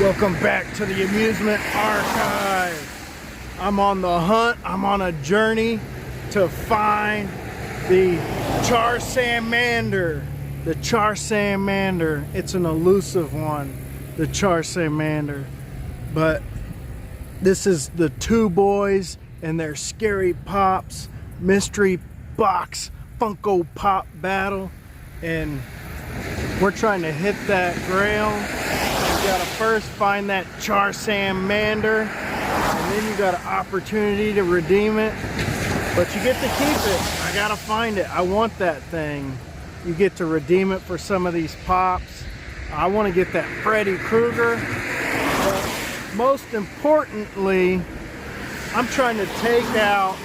Welcome back to the Amusement Archive. I'm on the hunt. I'm on a journey to find the charmander. The charmander. It's an elusive one, the charmander. But this is the two boys and their scary pops mystery box Funko Pop battle, and we're trying to hit that grail. You gotta first find that charmander, and then you got an opportunity to redeem it, but you get to keep it. I gotta find it. I want that thing. You get to redeem it for some of these pops. I want to get that Freddy Krueger, but most importantly, I'm trying to take out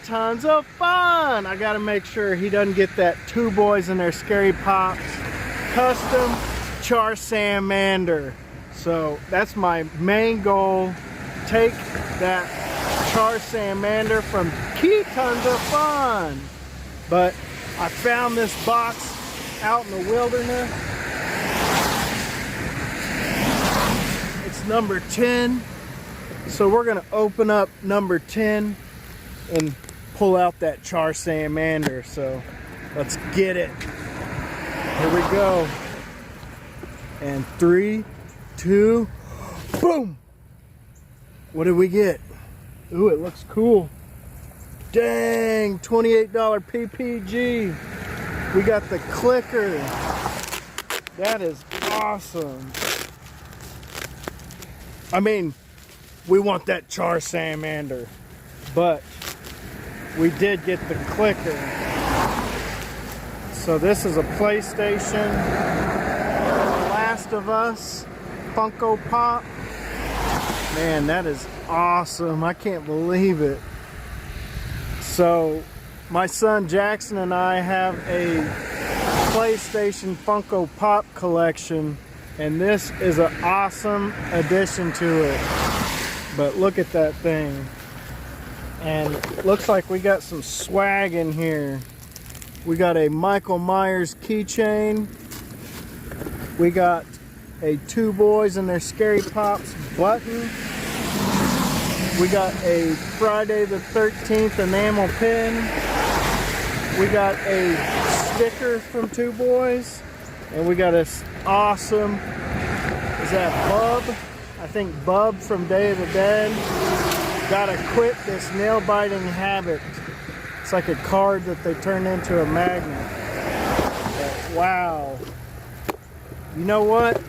tons of fun. I gotta make sure he doesn't get that two boys and their scary pops custom charmander. So that's my main goal. Take that charmander from tons of fun. But I found this box out in the wilderness. It's number 10. So we're gonna open up number 10 and pull out that charmander. So let's get it. Here we go. And 3, 2, boom! What did we get? Ooh, it looks cool. Dang, $28 PPG. We got the clicker. That is awesome. I mean, we want that charmander, but we did get the clicker. So this is a PlayStation Last of Us Funko Pop. Man, that is awesome. I can't believe it. So my son Jackson and I have a PlayStation Funko Pop collection, and this is an awesome addition to it. But look at that thing. And it looks like we got some swag in here. We got a Michael Myers keychain. We got a two boys and their scary pops button. We got a Friday the 13th enamel pin. We got a sticker from two boys. And we got this awesome, is that Bub? I think Bub from Day of the Dead. Gotta quit this nail biting habit. It's like a card that they turn into a magnet. But wow. You know what?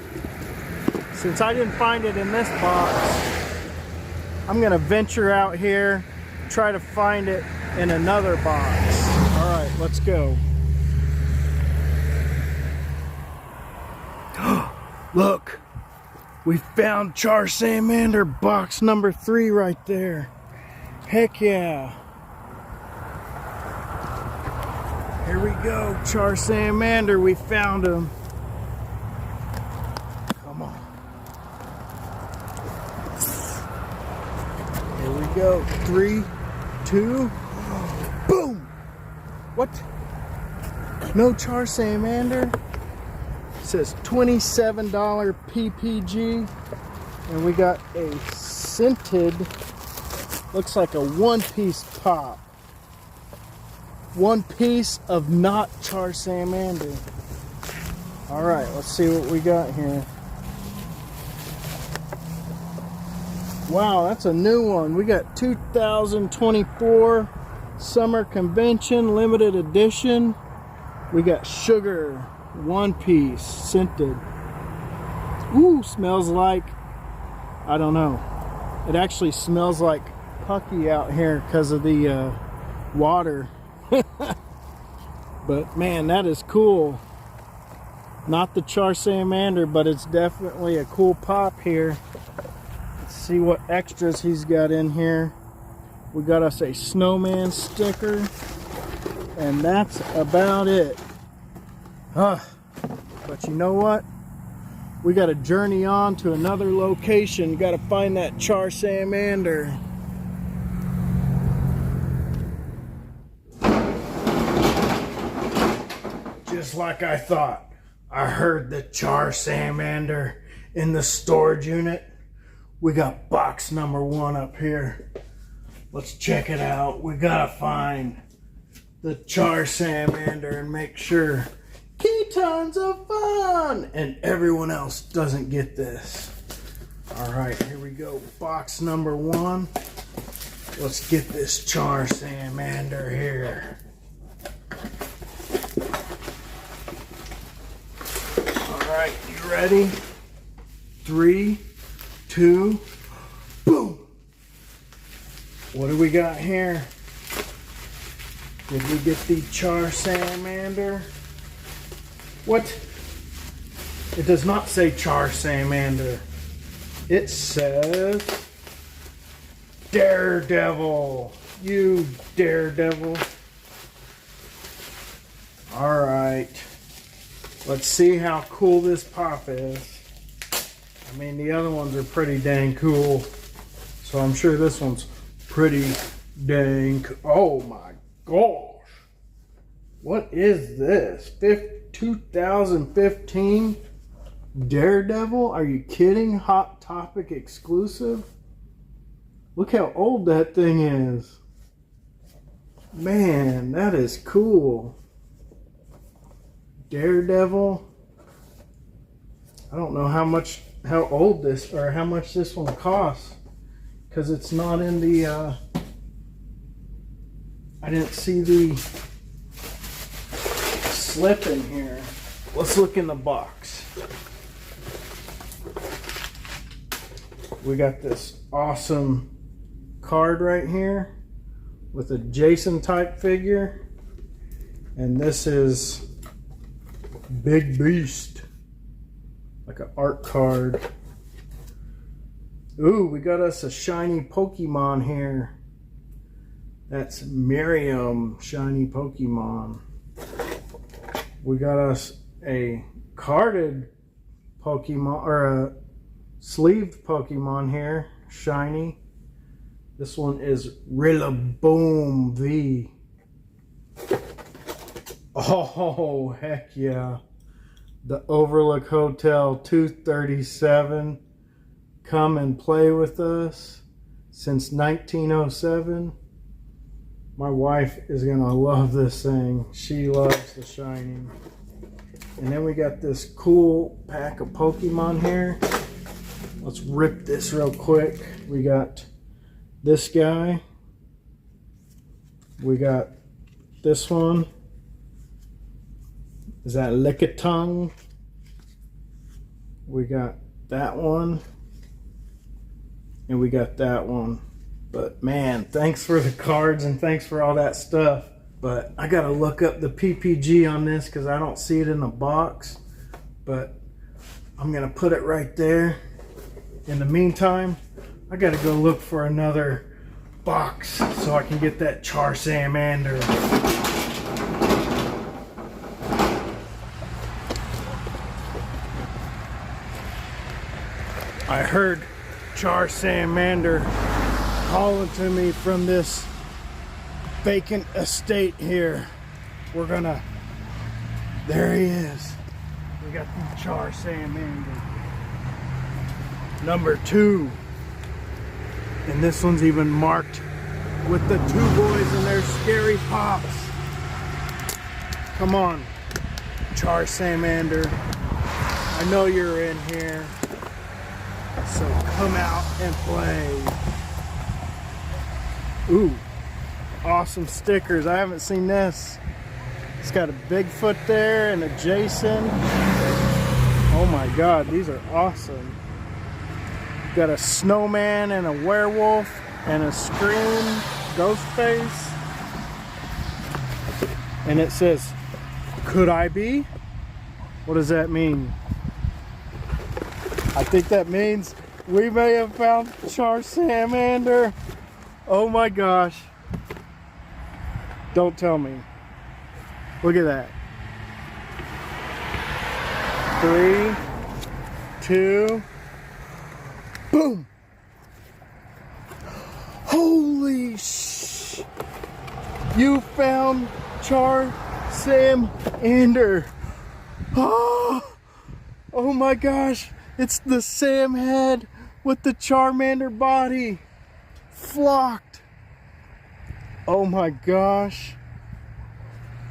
Since I didn't find it in this box, I'm gonna venture out here, try to find it in another box. All right, let's go. Look, we found charmander box number 3 right there. Heck yeah. Here we go, charmander, we found him. Come on. Here we go, 3, 2, boom! What? No charmander? It says $27 PPG, and we got a scented, looks like a one-piece pop. One piece of not charmander. All right, let's see what we got here. Wow, that's a new one. We got 2024 Summer Convention Limited Edition. We got Sugar. One piece, scented. Ooh, smells like, I don't know. It actually smells like Pucky out here because of the water. But man, that is cool. Not the charmander, but it's definitely a cool pop here. Let's see what extras he's got in here. We got us a snowman sticker, and that's about it. But you know what? We got to journey on to another location. Got to find that charmander. Just like I thought. I heard the charmander in the storage unit. We got box number 1 up here. Let's check it out. We gotta find the charmander and make sure tons of fun and everyone else doesn't get this. All right, here we go. Box number 1. Let's get this charmander here. All right, you ready? 3, 2, boom. What do we got here? Did we get the charmander? What? It does not say charmander. It says daredevil. You daredevil. All right. Let's see how cool this pop is. I mean, the other ones are pretty dang cool. So I'm sure this one's pretty dang cool. Oh my gosh. What is this? 2015 Daredevil? Are you kidding? Hot Topic exclusive? Look how old that thing is. Man, that is cool. Daredevil. I don't know how old this, or how much this one costs, because it's not in the, I didn't see the slip in here. Let's look in the box. We got this awesome card right here with a Jason type figure, and this is Big Beast, like an art card. Ooh, we got us a shiny Pokemon here. That's Miriam, shiny Pokemon. We got us a carded Pokemon, or a sleeved Pokemon here, shiny. This one is Rillaboom V. Oh, heck yeah. The Overlook Hotel 237. Come and play with us since 1907. My wife is gonna love this thing. She loves the Shining. And then we got this cool pack of Pokemon here. Let's rip this real quick. We got this guy. We got this one. Is that Lickitung? We got that one. And we got that one. But man, thanks for the cards and thanks for all that stuff. But I gotta look up the PPG on this because I don't see it in the box. But I'm gonna put it right there. In the meantime, I gotta go look for another box so I can get that charmander. I heard charmander calling to me from this vacant estate here. We're gonna, there he is. We got the charmander. Number 2. And this one's even marked with the 2 boys and their scary pops. Come on, charmander. I know you're in here. So come out and play. Ooh, awesome stickers. I haven't seen this. It's got a Bigfoot there and a Jason. Oh my God, these are awesome. Got a snowman and a werewolf and a Scream ghost face. And it says, could I be? What does that mean? I think that means we may have found charmander. Oh my gosh. Don't tell me. Look at that. 3, 2, boom. Holy sh! You found charmander. Oh my gosh. It's the Sam head with the Charmander body. Flocked. Oh my gosh.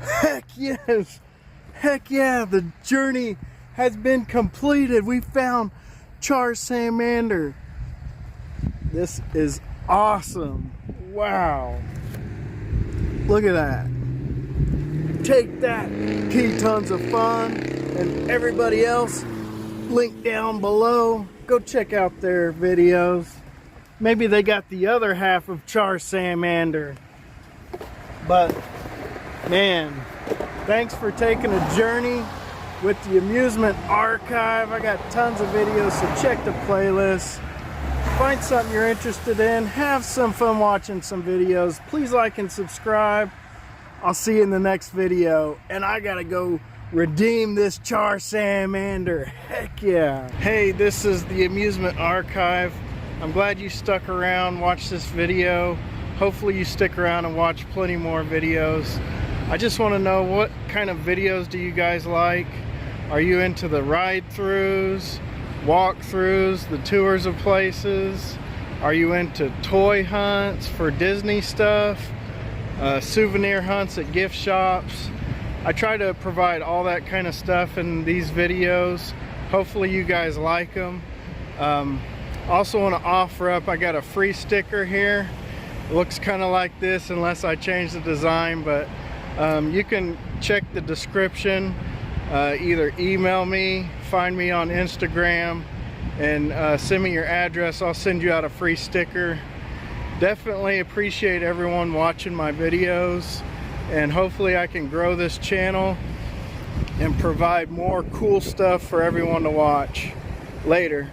Heck yes. Heck yeah, the journey has been completed. We found Charmander. This is awesome. Wow. Look at that. Take that, Key Tons of Fun, and everybody else, link down below. Go check out their videos. Maybe they got the other half of Charmander. But man, thanks for taking a journey with the Amusement Archive. I got tons of videos, so check the playlist. Find something you're interested in. Have some fun watching some videos. Please like and subscribe. I'll see you in the next video. And I gotta go redeem this Charmander. Heck yeah. Hey, this is the Amusement Archive. I'm glad you stuck around, watched this video. Hopefully you stick around and watch plenty more videos. I just want to know, what kind of videos do you guys like? Are you into the ride-throughs, walkthroughs, the tours of places? Are you into toy hunts for Disney stuff? Souvenir hunts at gift shops? I try to provide all that kind of stuff in these videos. Hopefully you guys like them. Also want to offer up, I got a free sticker here. It looks kind of like this unless I change the design, but you can check the description. Either email me, find me on Instagram, and send me your address. I'll send you out a free sticker. Definitely appreciate everyone watching my videos, and hopefully I can grow this channel and provide more cool stuff for everyone to watch. Later.